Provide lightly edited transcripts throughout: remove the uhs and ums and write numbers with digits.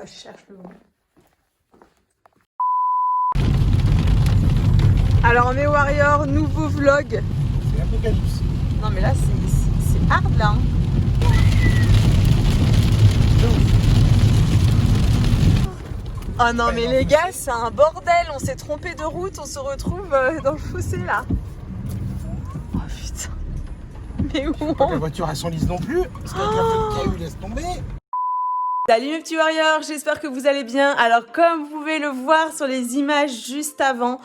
je cherche le mot. Alors mes warriors, nouveau vlog. C'est l'apocalypse. Non mais là c'est hard là. Hein. Oh non mais les gars, c'est un bordel, on s'est trompé de route, on se retrouve dans le fossé là. Oh putain. Mais où Pas que la voiture à son lisse non plus, parce qu'elle a bien fait le caillou, laisse tomber. Salut mes petits warriors, j'espère que vous allez bien. Alors comme vous pouvez le voir sur les images juste avant,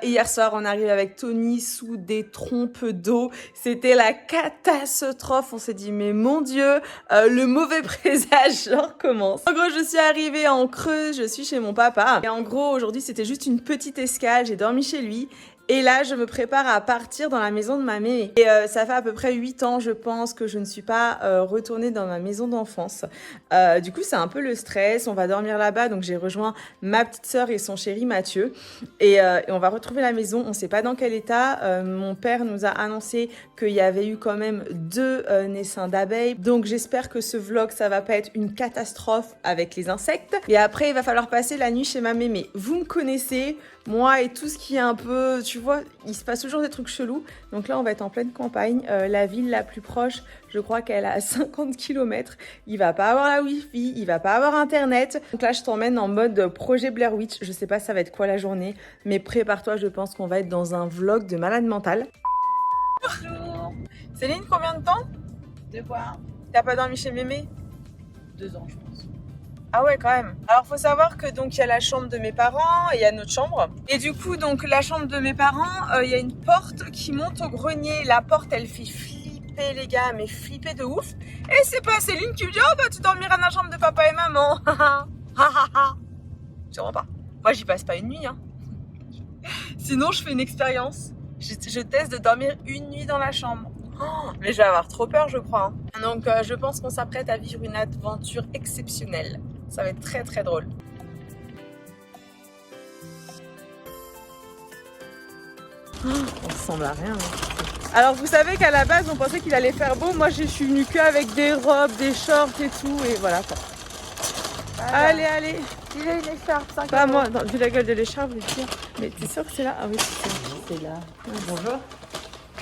hier soir on arrive avec Tony sous des trompes d'eau. C'était la catastrophe, on s'est dit mais mon Dieu, le mauvais présage recommence. En gros je suis arrivée en Creuse, je suis chez mon papa. Et en gros aujourd'hui c'était juste une petite escale, j'ai dormi chez lui. Et là, je me prépare à partir dans la maison de ma mémé. Et ça fait à peu près 8 ans, je pense, que je ne suis pas retournée dans ma maison d'enfance. Du coup, c'est un peu le stress. On va dormir là-bas. Donc, j'ai rejoint ma petite sœur et son chéri Mathieu. Et on va retrouver la maison. On ne sait pas dans quel état. Mon père nous a annoncé qu'il y avait eu quand même 2 naissins d'abeilles. Donc, j'espère que ce vlog, ça va pas être une catastrophe avec les insectes. Et après, il va falloir passer la nuit chez ma mémé. Vous me connaissez, moi et tout ce qui est un peu... Tu vois, il se passe toujours des trucs chelous. Donc là, on va être en pleine campagne. La ville la plus proche, je crois qu'elle a 50 km. Il va pas avoir la Wi-Fi, il va pas avoir Internet. Donc là, je t'emmène en mode projet Blair Witch. Je sais pas ça va être quoi la journée, mais prépare-toi, je pense qu'on va être dans un vlog de malade mental. Bonjour. Céline, combien de temps? 2 quoi? T'as pas dormi chez mémé? 2 ans, je pense. Ah ouais, quand même. Alors, faut savoir que donc il y a la chambre de mes parents et il y a notre chambre. Et du coup, donc la chambre de mes parents, il y a une porte qui monte au grenier. La porte, elle fait flipper les gars, mais flipper de ouf. Et c'est pas Céline qui me dit oh bah tu dormiras dans la chambre de papa et maman. Sûrement pas. Moi, j'y passe pas une nuit. Hein. Sinon, je fais une expérience. Je teste de dormir une nuit dans la chambre. Oh, mais je vais avoir trop peur, je crois. Hein. Donc, je pense qu'on s'apprête à vivre une aventure exceptionnelle. Ça va être très très drôle. Oh, on ressemble à rien. Hein. Alors vous savez qu'à la base on pensait qu'il allait faire beau. Moi je suis venue qu'avec des robes, des shorts et tout. Et voilà quoi. Voilà. Allez, allez. Il a une écharpe, 5 Pas moi, non, vu la gueule de l'écharpe, je vais dire. Mais t'es sûr que c'est là? Ah oui, C'est là. bonjour.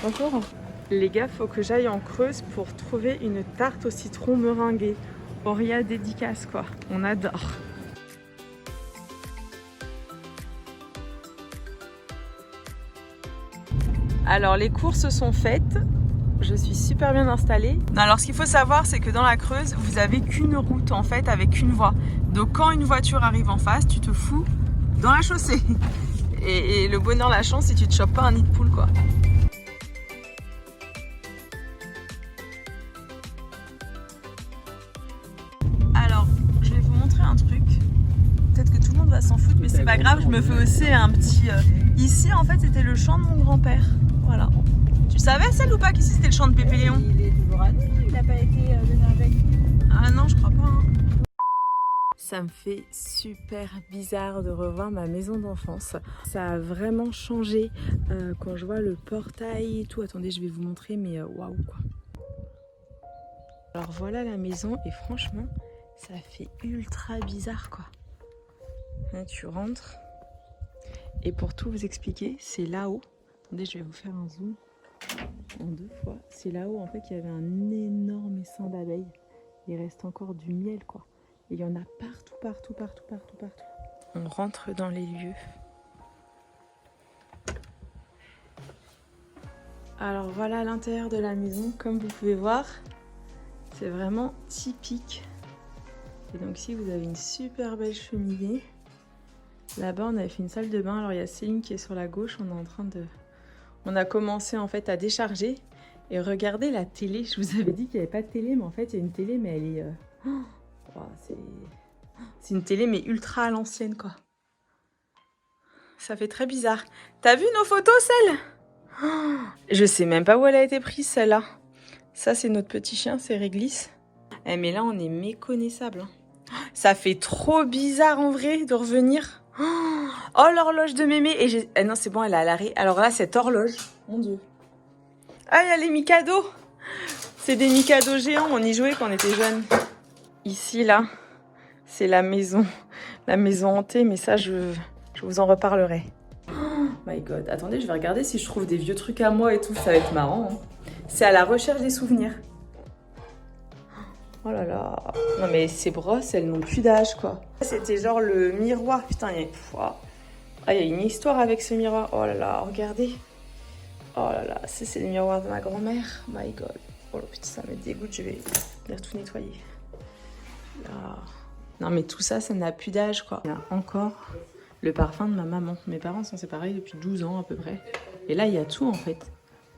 Bonjour. Les gars, faut que j'aille en Creuse pour trouver une tarte au citron meringuée. Auria dédicace quoi, on adore. Alors les courses sont faites, je suis super bien installée. Alors ce qu'il faut savoir c'est que dans la Creuse, vous avez qu'une route en fait avec une voie. Donc quand une voiture arrive en face, tu te fous dans la chaussée. Et le bonheur, la chance, c'est que tu te chopes pas un nid de poule quoi. Un truc, peut-être que tout le monde va s'en foutre mais c'est pas grave, je me fais aussi un petit ici en fait c'était le champ de mon grand-père, voilà. Tu savais celle ou pas qu'ici c'était le champ de Pépé Léon? Il est toujours à nous, il n'a pas été donné avec. Ah non je crois pas hein. Ça me fait super bizarre de revoir ma maison d'enfance. Ça a vraiment changé quand je vois le portail et tout. Attendez, je vais vous montrer mais waouh quoi. Alors voilà la maison et franchement ça fait ultra bizarre quoi. Là, tu rentres et pour tout vous expliquer, c'est là-haut. Attendez, je vais vous faire un zoom en 2 fois. C'est là-haut en fait qu'il y avait un énorme essaim d'abeilles. Il reste encore du miel quoi. Et il y en a partout, partout, partout, partout, partout. On rentre dans les lieux. Alors voilà l'intérieur de la maison. Comme vous pouvez voir, c'est vraiment typique. Et donc ici vous avez une super belle cheminée. Là-bas on avait fait une salle de bain. Alors il y a Céline qui est sur la gauche. On a commencé en fait à décharger. Et regardez la télé. Je vous avais dit qu'il n'y avait pas de télé, mais en fait il y a une télé, mais elle est... c'est une télé mais ultra à l'ancienne quoi. Ça fait très bizarre. T'as vu nos photos celle? Je sais même pas où elle a été prise celle-là. Ça c'est notre petit chien, c'est Réglisse. Eh, mais là on est méconnaissable. Hein. Ça fait trop bizarre en vrai de revenir. Oh l'horloge de mémé. Et non c'est bon elle est à l'arrêt. Alors là cette horloge, mon dieu. Ah il y a les Mikado. C'est des Mikado géants, on y jouait quand on était jeunes. Ici là, c'est la maison hantée, mais ça, je vous en reparlerai. Oh my god, attendez, je vais regarder si je trouve des vieux trucs à moi et tout, ça va être marrant. Hein. C'est à la recherche des souvenirs. Oh là là. Non mais ces brosses, elles n'ont plus d'âge, quoi. C'était genre le miroir, putain, il y a une histoire avec ce miroir. Oh là là, regardez. Oh là là, c'est le miroir de ma grand-mère. My god. Oh là, putain, ça me dégoûte, je vais venir tout nettoyer. Là. Non mais tout ça, ça n'a plus d'âge, quoi. Il y a encore le parfum de ma maman. Mes parents sont séparés depuis 12 ans à peu près. Et là, il y a tout en fait.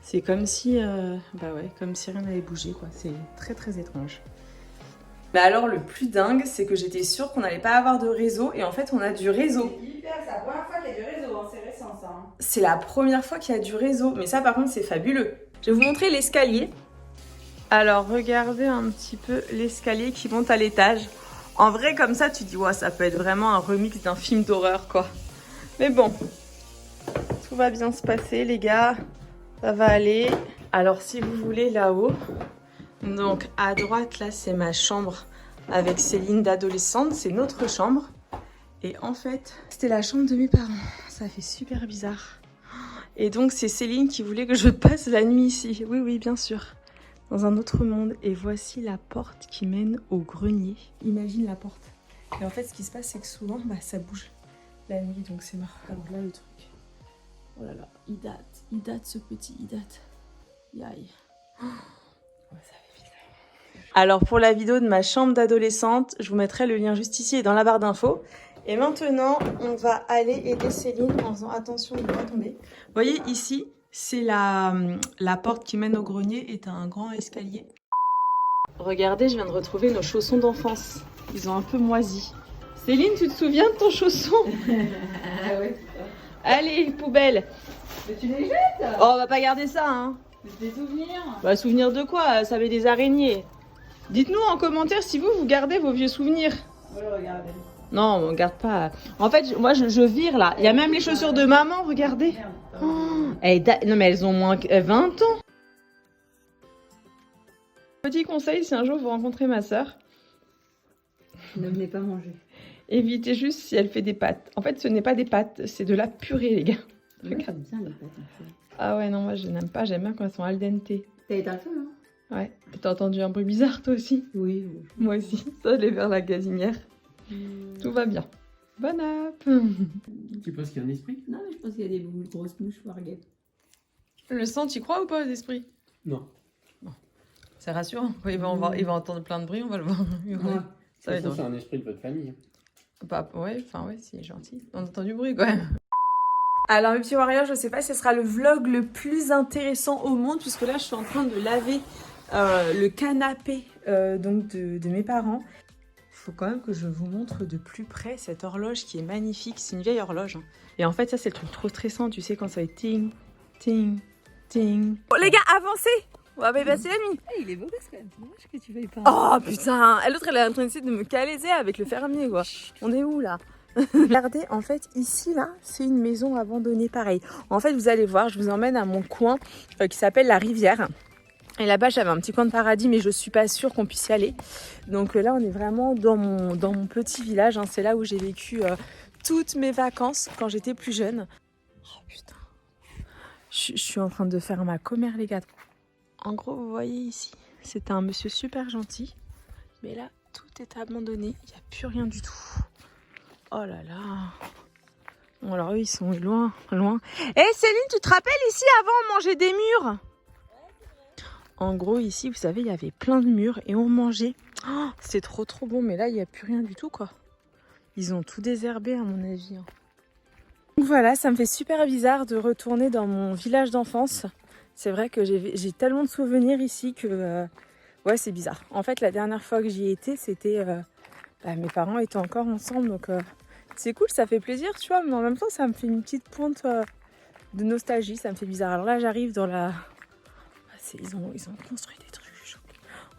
C'est comme si, comme si rien n'avait bougé, quoi. C'est très très étrange. Mais alors, le plus dingue, c'est que j'étais sûre qu'on n'allait pas avoir de réseau. Et en fait, on a du réseau. C'est la première fois qu'il y a du réseau, hein. C'est récent ça. Hein. C'est la première fois qu'il y a du réseau. Mais ça, par contre, c'est fabuleux. Je vais vous montrer l'escalier. Alors, regardez un petit peu l'escalier qui monte à l'étage. En vrai, comme ça, tu dis, ouais, ça peut être vraiment un remix d'un film d'horreur, quoi. Mais bon, tout va bien se passer, les gars. Ça va aller. Alors, si vous voulez, là-haut, donc à droite, là, c'est ma chambre avec Céline d'adolescente. C'est notre chambre. Et en fait, c'était la chambre de mes parents. Ça fait super bizarre. Et donc, c'est Céline qui voulait que je passe la nuit ici. Oui, oui, bien sûr. Dans un autre monde. Et voici la porte qui mène au grenier. Imagine la porte. Et en fait, ce qui se passe, c'est que souvent, ça bouge la nuit. Donc, c'est marrant. Alors là, le truc. Oh là là, il date ce petit, il date. Yaï. Oh, ça fait bizarre. Alors, pour la vidéo de ma chambre d'adolescente, je vous mettrai le lien juste ici et dans la barre d'infos. Et maintenant, on va aller aider Céline en faisant attention de ne pas tomber. Vous voyez, ici, c'est la porte qui mène au grenier est un grand escalier. Regardez, je viens de retrouver nos chaussons d'enfance. Ils ont un peu moisi. Céline, tu te souviens de ton chausson? Ah ouais. Allez, poubelle. Mais tu les jettes? Oh, on va pas garder ça, hein. C'est des souvenirs. Bah, souvenirs de quoi? Ça avait des araignées. Dites-nous en commentaire si vous gardez vos vieux souvenirs. Moi je regarde. Non, on garde pas. En fait, moi, je vire là. Il y a même les chaussures de maman, regardez. Oh, non, mais elles ont moins que 20 ans. Petit conseil, si un jour vous rencontrez ma sœur, Ne venez pas manger. évitez juste si elle fait des pâtes. En fait, ce n'est pas des pâtes, c'est de la purée, les gars. Moi j'aime bien les pâtes en fait. Ah ouais, non, moi je n'aime pas. J'aime bien quand elles sont al dente. T'as éteint le feu, hein? Ouais. T'as entendu un bruit bizarre, toi aussi? Oui. Moi aussi. Ça, je l'ai vers la gazinière. Tout va bien. Bonne app. Tu penses qu'il y a un esprit? Non, mais je pense qu'il y a des grosses mouches warguettes. Le sang, tu crois ou pas aux esprits? Non. C'est rassurant. Il va entendre plein de bruit, on va le voir. Ça va être drôle. C'est un esprit de votre famille. Bah, ouais, c'est gentil. On entend du bruit, quand même. Alors, mes petits warriors, je sais pas si ce sera le vlog le plus intéressant au monde, puisque là, je suis en train de laver le canapé donc de mes parents. Il faut quand même que je vous montre de plus près cette horloge qui est magnifique. C'est une vieille horloge. Hein. Et en fait, ça, c'est le truc trop stressant. Tu sais, quand ça fait ting, ting, ting. Oh, les gars, avancez! On va passer la nuit. Hey, il est beau gosse quand même. C'est dommage que tu veuilles pas. Oh putain! L'autre, elle est en train d'essayer de me caler avec le fermier, quoi. On est où, là? Regardez, en fait, ici, là, c'est une maison abandonnée, pareil. En fait, vous allez voir, je vous emmène à mon coin qui s'appelle la Rivière. Et là-bas, j'avais un petit coin de paradis, mais je suis pas sûre qu'on puisse y aller. Donc là, on est vraiment dans mon petit village. Hein. C'est là où j'ai vécu toutes mes vacances quand j'étais plus jeune. Oh putain. Je suis en train de faire ma commère, les gars. En gros, vous voyez ici, c'était un monsieur super gentil. Mais là, tout est abandonné. Il n'y a plus rien du tout. Oh là là. Bon, alors eux, ils sont loin, loin. Hé, Céline, tu te rappelles ici, avant, on mangeait des murs? En gros, ici, vous savez, il y avait plein de murs et on mangeait. Oh, c'est trop bon, mais là, il n'y a plus rien du tout, quoi. Ils ont tout désherbé, à mon avis. Hein. Donc voilà, ça me fait super bizarre de retourner dans mon village d'enfance. C'est vrai que j'ai tellement de souvenirs ici que... ouais, c'est bizarre. En fait, la dernière fois que j'y étais, c'était... mes parents étaient encore ensemble, donc... c'est cool, ça fait plaisir, tu vois, mais en même temps, ça me fait une petite pointe de nostalgie, ça me fait bizarre. Alors là, j'arrive dans la... Ils ont construit des trucs.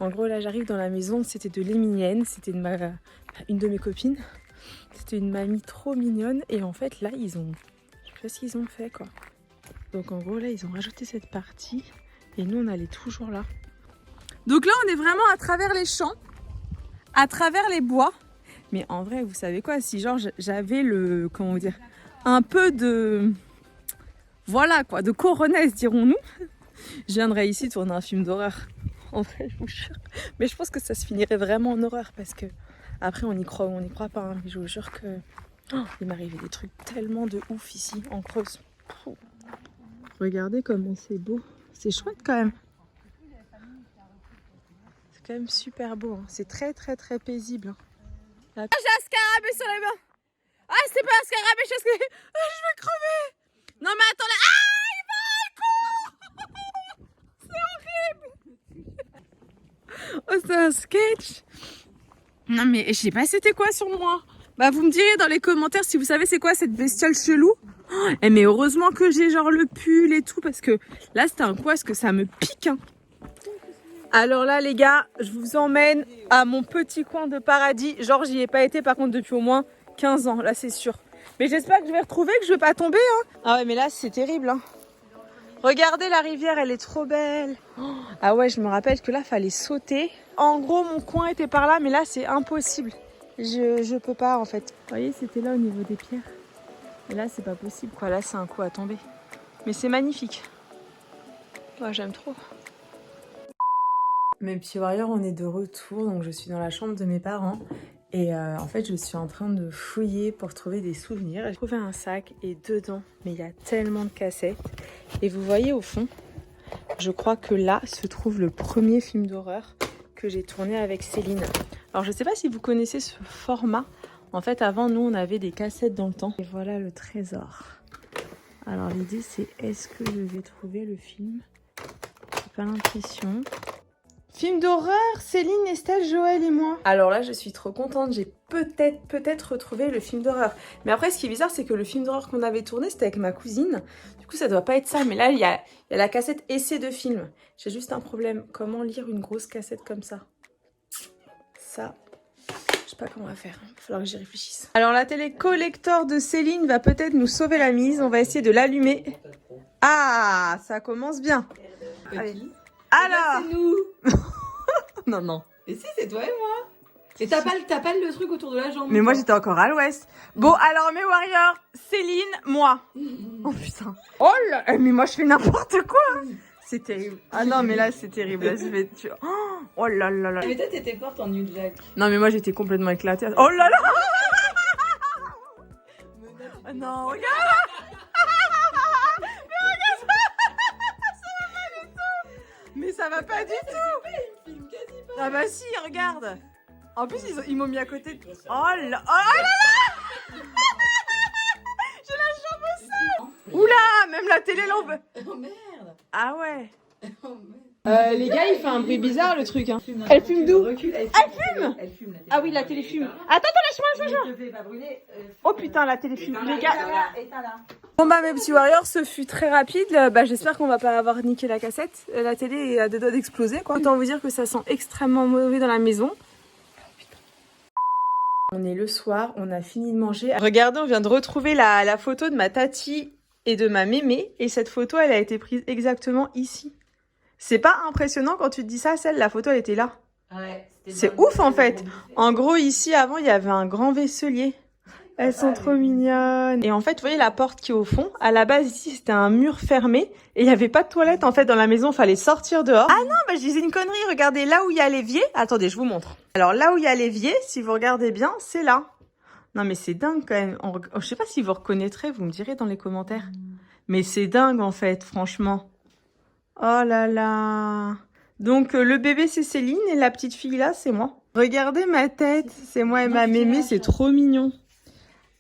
En gros, là, j'arrive dans la maison, c'était de l'émilienne, c'était une de mes copines. C'était une mamie trop mignonne. Et en fait, là, je sais pas ce qu'ils ont fait, quoi. Donc, en gros, là, ils ont rajouté cette partie. Et nous, on allait toujours là. Donc là, on est vraiment à travers les champs, à travers les bois. Mais en vrai, vous savez quoi, si genre j'avais le, comment vous dire, un peu de, voilà quoi, de coronesse dirons-nous, je viendrais ici tourner un film d'horreur. En vrai, je vous jure. Mais je pense que ça se finirait vraiment en horreur parce que après on y croit ou on n'y croit pas. Hein. Mais je vous jure que il m'arrivait des trucs tellement de ouf ici en Creuse. Oh. Regardez comment c'est beau. C'est chouette quand même. C'est quand même super beau. Hein. C'est très très très paisible. Hein. J'ai un scarabée sur les mains. Ah, c'est pas un scarabée, je vais crever. Non mais attends là. Ah, il va le con. C'est horrible. Oh, c'est un sketch. Non mais je sais pas c'était quoi sur moi. Bah vous me direz dans les commentaires si vous savez c'est quoi cette bestiole chelou. Oh, mais heureusement que j'ai genre le pull et tout parce que là c'était un coup parce que ça me pique. Hein. Alors là les gars, je vous emmène à mon petit coin de paradis. Genre j'y ai pas été par contre depuis au moins 15 ans, là c'est sûr. Mais j'espère que je vais retrouver, que je vais pas tomber. Hein. Ah ouais mais là c'est terrible. Hein. Regardez la rivière, elle est trop belle. Oh, ah ouais je me rappelle que là fallait sauter. En gros mon coin était par là mais là c'est impossible. Je peux pas en fait. Vous voyez c'était là au niveau des pierres. Et là c'est pas possible quoi, là c'est un coup à tomber. Mais c'est magnifique. Moi j'aime trop. Mes petits warriors, on est de retour, donc je suis dans la chambre de mes parents et en fait je suis en train de fouiller pour trouver des souvenirs. J'ai trouvé un sac et dedans, mais il y a tellement de cassettes et vous voyez au fond, je crois que là se trouve le premier film d'horreur que j'ai tourné avec Céline. Alors je sais pas si vous connaissez ce format, en fait avant nous on avait des cassettes dans le temps et voilà le trésor. Alors l'idée c'est est-ce que je vais trouver le film? J'ai pas l'impression. Film d'horreur, Céline, Estelle, Joël et moi. Alors là, je suis trop contente. J'ai peut-être retrouvé le film d'horreur. Mais après, ce qui est bizarre, c'est que le film d'horreur qu'on avait tourné, c'était avec ma cousine. Du coup, ça doit pas être ça. Mais là, il y a la cassette essai de film. J'ai juste un problème. Comment lire une grosse cassette comme ça? Ça, je sais pas comment on va faire. Il va falloir que j'y réfléchisse. Alors, la télé collector de Céline va peut-être nous sauver la mise. On va essayer de l'allumer. Ah, ça commence bien. Allez. Alors, C'est nous. non, non. Et si, c'est toi et moi. Et t'as pas le truc autour de la jambe. Mais moi j'étais encore à l'ouest. Bon alors mes warriors, Céline, moi. Oh putain. Oh là, mais moi je fais n'importe quoi. C'est terrible. Ah non mais là c'est terrible. Là je vais tuer. Oh là là là. Mais toi t'étais forte en New Jack. Non mais moi j'étais complètement éclatée. Oh là là. Oh non regarde. Mais ça va pas du tout. Ah bah si regarde. En plus ils m'ont mis à côté. Oh là. Oh là là. J'ai la jambe au sol. Oula, même la télé l'ombre. Oh merde. Ah ouais. Oh merde. Les gars, il fait un bruit bizarre le truc. Hein. Elle fume d'où? Elle fume. Elle fume. Ah oui, la télé fume. Attends, lâche-moi. Oh putain, la télé fume. Les gars. Bon bah mes petits warriors, ce fut très rapide. Bah j'espère qu'on va pas avoir niqué la cassette. La télé est à deux doigts d'exploser quoi. Autant vous dire que ça sent extrêmement mauvais dans la maison. On est le soir, on a fini de manger. Regardez, on vient de retrouver la photo de ma tati et de ma mémé. Et cette photo, elle a été prise exactement ici. C'est pas impressionnant quand tu te dis ça, la photo, elle était là. Ouais, c'est ouf en fait. En gros, ici, avant, il y avait un grand vaisselier. Elles sont trop mignonnes. Et en fait, vous voyez la porte qui est au fond. À la base, ici, c'était un mur fermé. Et il n'y avait pas de toilette, en fait, dans la maison. Il fallait sortir dehors. Ah non, bah, je disais une connerie. Regardez, là où il y a l'évier. Attendez, je vous montre. Alors, là où il y a l'évier, si vous regardez bien, c'est là. Non, mais c'est dingue quand même. Je sais pas si vous reconnaîtrez, vous me direz dans les commentaires. Mais c'est dingue, en fait, franchement. Oh là là. Donc, le bébé, c'est Céline. Et la petite fille, là, c'est moi. Regardez ma tête. C'est moi et ma mémé. C'est trop mignon.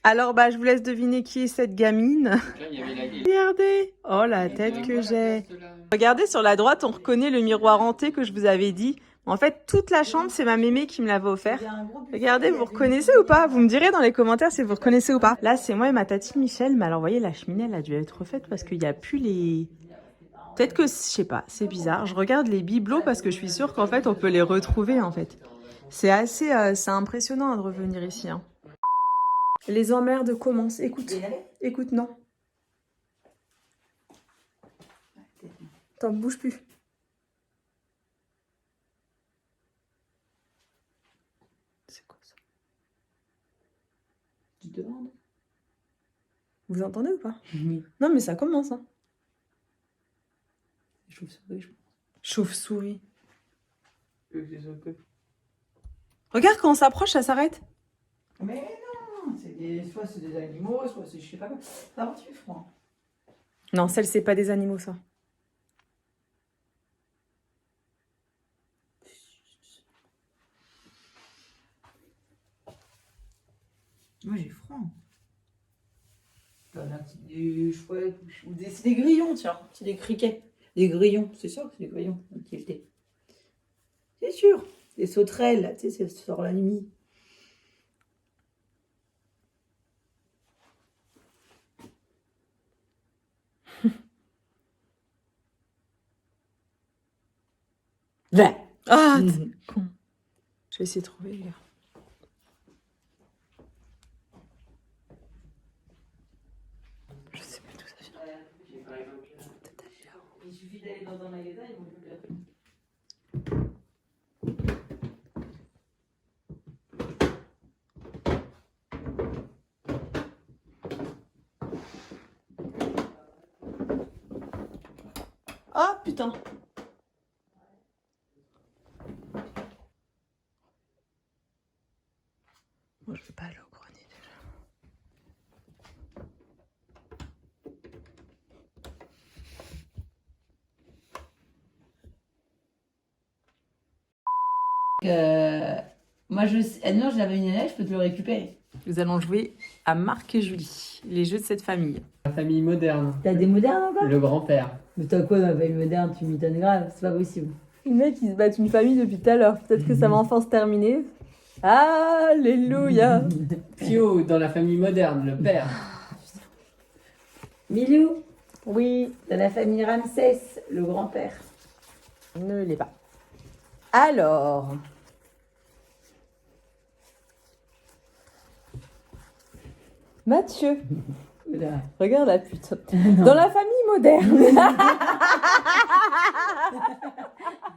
Alors, bah, je vous laisse deviner qui est cette gamine. Regardez. Oh, la tête que j'ai. Regardez, sur la droite, on reconnaît le miroir hanté que je vous avais dit. En fait, toute la chambre, c'est ma mémé qui me l'avait offert. Regardez, vous reconnaissez ou pas? Vous me direz dans les commentaires si vous reconnaissez ou pas. Là, c'est moi et ma tati Michel. Mais alors, vous voyez, la cheminée, elle a dû être refaite parce qu'il n'y a plus les... Peut-être que, je sais pas, c'est bizarre. Je regarde les bibelots parce que je suis sûre qu'en fait, on peut les retrouver, en fait. C'est assez... c'est impressionnant de revenir ici, hein. Les emmerdes commencent. Écoute. Écoute, non. T'en bouge plus. C'est quoi ça? petite demande. Vous entendez ou pas? Oui. Non, mais ça commence. Hein. Chauve-souris, je pense. Chauve-souris. Regarde, quand on s'approche, ça s'arrête. Mais non, soit c'est des animaux, soit c'est je sais pas quoi. Ça va, tu es froid. Non, celle, c'est pas des animaux, ça. Moi j'ai froid. Chouette, c'est des grillons, tiens. C'est des criquets. Des grillons, c'est sûr que c'est des grillons. C'est sûr. Des sauterelles, là, tu sais, c'est sur la nuit. Ouais. Ah, t'es con. Je vais essayer de trouver, les gars. Je sais pas d'où ça vient. Il suffit d'aller dans un magasin, ils vont vous dire. Ah, putain. Moi, je veux pas aller au grenier déjà. Moi, non, j'avais une année, je peux te le récupérer. Nous allons jouer à Marc et Julie, les jeux de cette famille. La famille moderne. T'as des modernes encore? Le grand-père. Mais t'as quoi dans la famille moderne? Tu m'étonnes grave, c'est pas possible. Le mec, il se bat une famille depuis tout à l'heure. Peut-être que sa enfance terminée. Alléluia. Pio, dans la famille moderne, le père. Milou, Oui, dans la famille Ramsès, le grand-père. ne l'est pas. Alors. Mathieu, Oula. regarde la pute. Dans la famille moderne.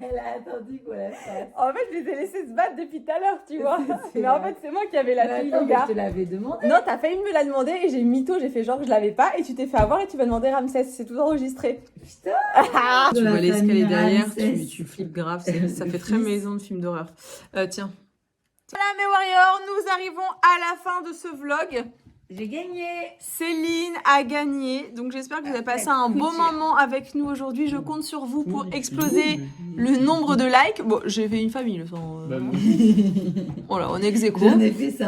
Elle a attendu qu'on la fasse. En fait, je les ai laissés se battre depuis tout à l'heure, tu vois. C'est Mais en vrai. fait, c'est moi qui avais la Mais fille, attends, les mais gars. je te l'avais demandé. Non, t'as failli me la demander et j'ai mytho, j'ai fait genre que je l'avais pas et tu t'es fait avoir et tu vas demander Ramsès. C'est tout enregistré. Putain. Tu De vois la l'escalier famille derrière, Ramsès. tu flippes grave. Ça Le fait très fils. maison de film d'horreur. Tiens. Voilà mes warriors, nous arrivons à la fin de ce vlog. J'ai gagné. Céline a gagné, donc j'espère que vous avez passé un beau moment avec nous aujourd'hui. Je compte sur vous pour exploser le nombre de likes. Bon, j'ai fait une famille, le sang. Bah, Voilà, on est ex aequo. J'en ai fait ça.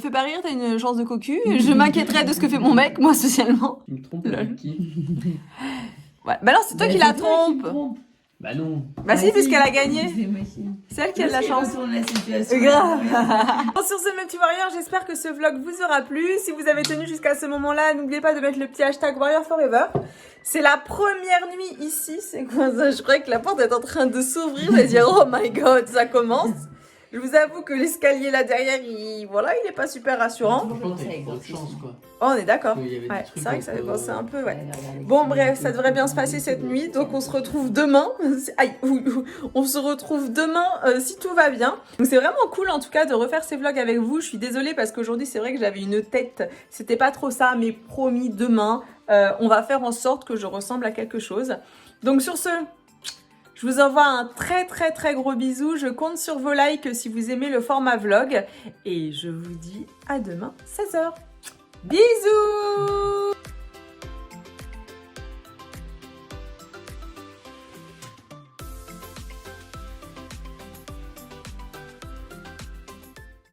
Fais pas rire, t'as une chance de cocu. Je m'inquiéterai de ce que fait mon mec, moi, socialement. tu me trompes Lol. avec qui? Ouais. Bah non, c'est toi qui la trompe. Bah non. Bah si, puisqu'elle a gagné. C'est moi qui. C'est elle qui a de la Parce chance. qu'il retourne la situation. Grave. Bon, sur ce, mes petits warriors, j'espère que ce vlog vous aura plu. Si vous avez tenu jusqu'à ce moment-là, n'oubliez pas de mettre le petit hashtag Warrior Forever. C'est la première nuit ici. C'est quoi ça? Je croyais que la porte est en train de s'ouvrir. Je vais dire, oh my god, ça commence. Je vous avoue que l'escalier là derrière, il est pas super rassurant. Je pense qu'il y a trop de chance, quoi. Oh, on est d'accord. Il y avait des Ouais, trucs c'est vrai que ça un fait peu- penser un peu, ouais. Bon, bref, ça devrait bien se passer cette nuit. Donc, on se retrouve demain. Aïe, on se retrouve demain si tout va bien. Donc, c'est vraiment cool en tout cas de refaire ces vlogs avec vous. Je suis désolée parce qu'aujourd'hui, c'est vrai que j'avais une tête. C'était pas trop ça, mais promis, demain, on va faire en sorte que je ressemble à quelque chose. Donc, sur ce, je vous envoie un très très très gros bisou. Je compte sur vos likes si vous aimez le format vlog. Et je vous dis à demain, 16h. Bisous!